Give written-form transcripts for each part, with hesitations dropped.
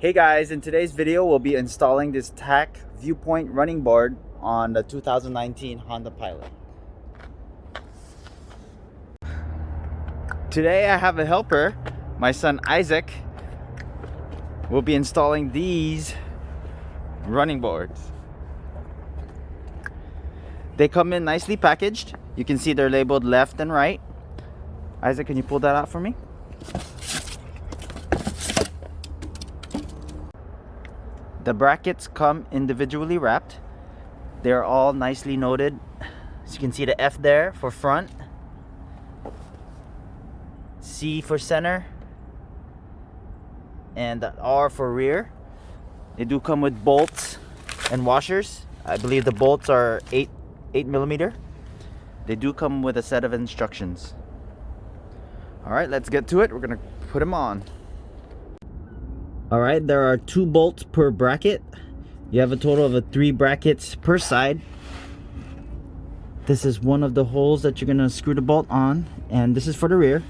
Hey guys, in today's video we'll be installing this TAC ViewPoint running board on the 2019 Honda Pilot. Today I have a helper, my son Isaac. Will be installing these running boards. They come in nicely packaged. You can see they're labeled left and right. Isaac, can you pull that out for me? The brackets come individually wrapped. They're all nicely noted. As you can see, the F there for front, C for center, and the R for rear. They do come with bolts and washers. I believe the bolts are 8 millimeter. They do come with a set of instructions. All right, let's get to it. We're gonna put them on. All right, there are 2 bolts per bracket. You have a total of 3 brackets per side. This is one of the holes that you're gonna screw the bolt on, and this is for the rear.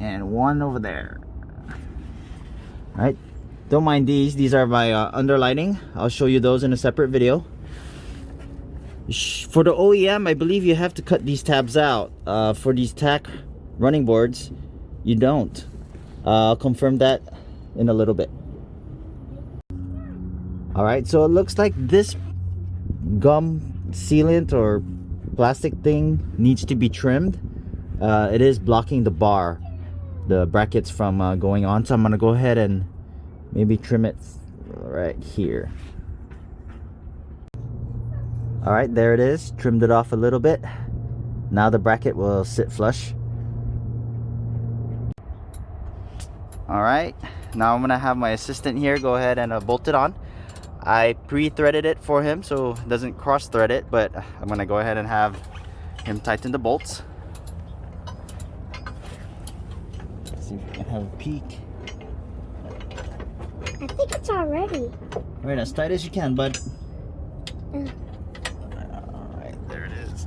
And one over there. All right, don't mind these. These are my underlighting. I'll show you those in a separate video. For the OEM, I believe you have to cut these tabs out. For these TAC running boards, you don't. I'll confirm that in a little bit. All right, so it looks like this gum sealant or plastic thing needs to be trimmed. It is blocking the bar, the brackets from going on, so I'm gonna go ahead and maybe trim it right here. All right, there it is. Trimmed it off a little bit. Now the bracket will sit flush. All right, now I'm gonna have my assistant here go ahead and bolt it on. I pre-threaded it for him so it doesn't cross-thread it, but I'm gonna go ahead and have him tighten the bolts. Let's see if we can have a peek. I think it's all ready. All right, as tight as you can, bud. All right, there it is.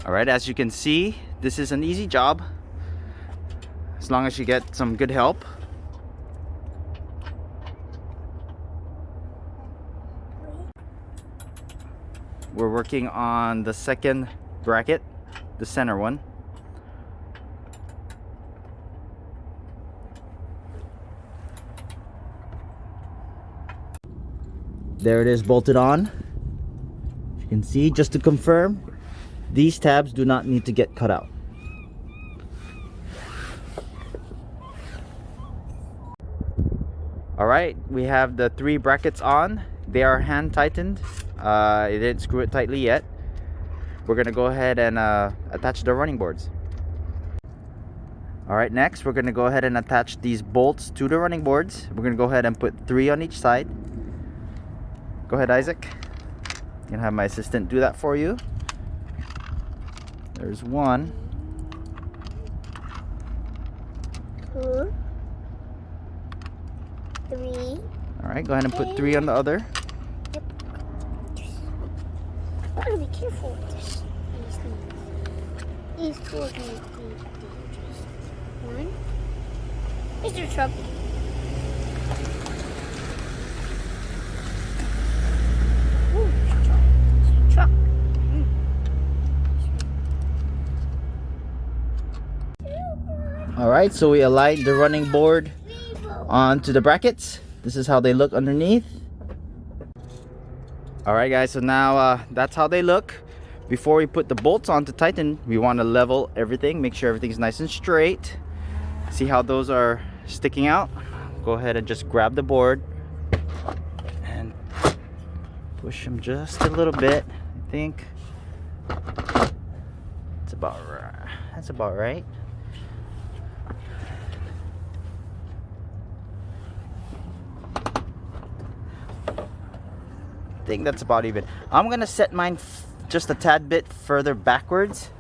All right, as you can see, this is an easy job as long as you get some good help. We're working on the second bracket, the center one. There it is, bolted on. You can see, just to confirm, these tabs do not need to get cut out. All right, we have the 3 brackets on. They are hand tightened. I didn't screw it tightly yet. We're gonna go ahead and attach the running boards. All right, next we're gonna go ahead and attach these bolts to the running boards. We're gonna go ahead and put 3 on each side. Go ahead, Isaac. I'm gonna have my assistant do that for you. There's 1. 2, 3. All right, go ahead and put 3 on the other. Yep. I gotta be careful with this. These 2 are gonna be dangerous. 1. Mr. Truck. Ooh, truck. All right, so we aligned the running board onto the brackets. This is how they look underneath. All right guys, so now that's how they look. Before we put the bolts on to tighten, we want to level everything, make sure everything's nice and straight. See how those are sticking out? Go ahead and just grab the board and push them just a little bit. I think it's about right. That's about right. I think that's about even. I'm gonna set mine just a tad bit further backwards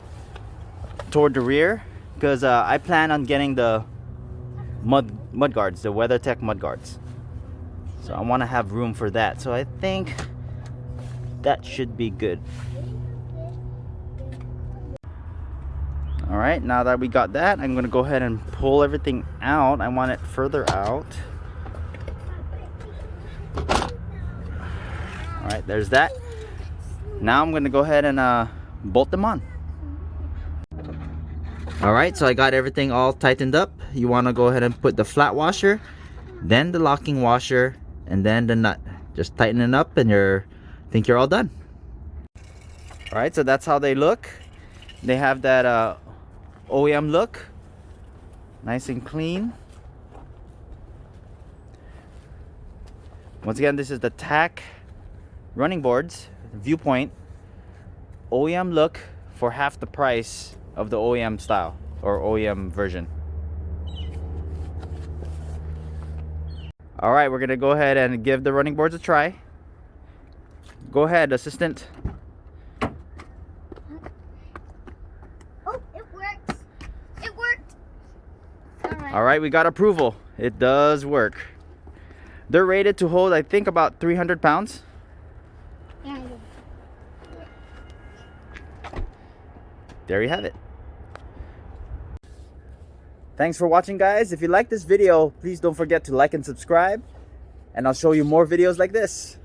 toward the rear because I plan on getting the mud guards, the WeatherTech mud guards. So I want to have room for that. So I think that should be good. All All right, now that we got that, I'm gonna go ahead and pull everything out. I want it further out. All right, there's that. Now I'm gonna go ahead and bolt them on. All right, so I got everything all tightened up. You wanna go ahead and put the flat washer, then the locking washer, and then the nut. Just tighten it up and think you're all done. All right, so that's how they look. They have that OEM look, nice and clean. Once again, this is the TAC running boards, ViewPoint, OEM look for half the price of the OEM style or OEM version. All right, we're gonna go ahead and give the running boards a try. Go ahead, assistant. Oh, it works. It worked. All right, we got approval. It does work. They're rated to hold, I think, about 300 pounds. Yeah. There you have it. Thanks for watching, guys. If you like this video, please don't forget to like and subscribe, and I'll show you more videos like this.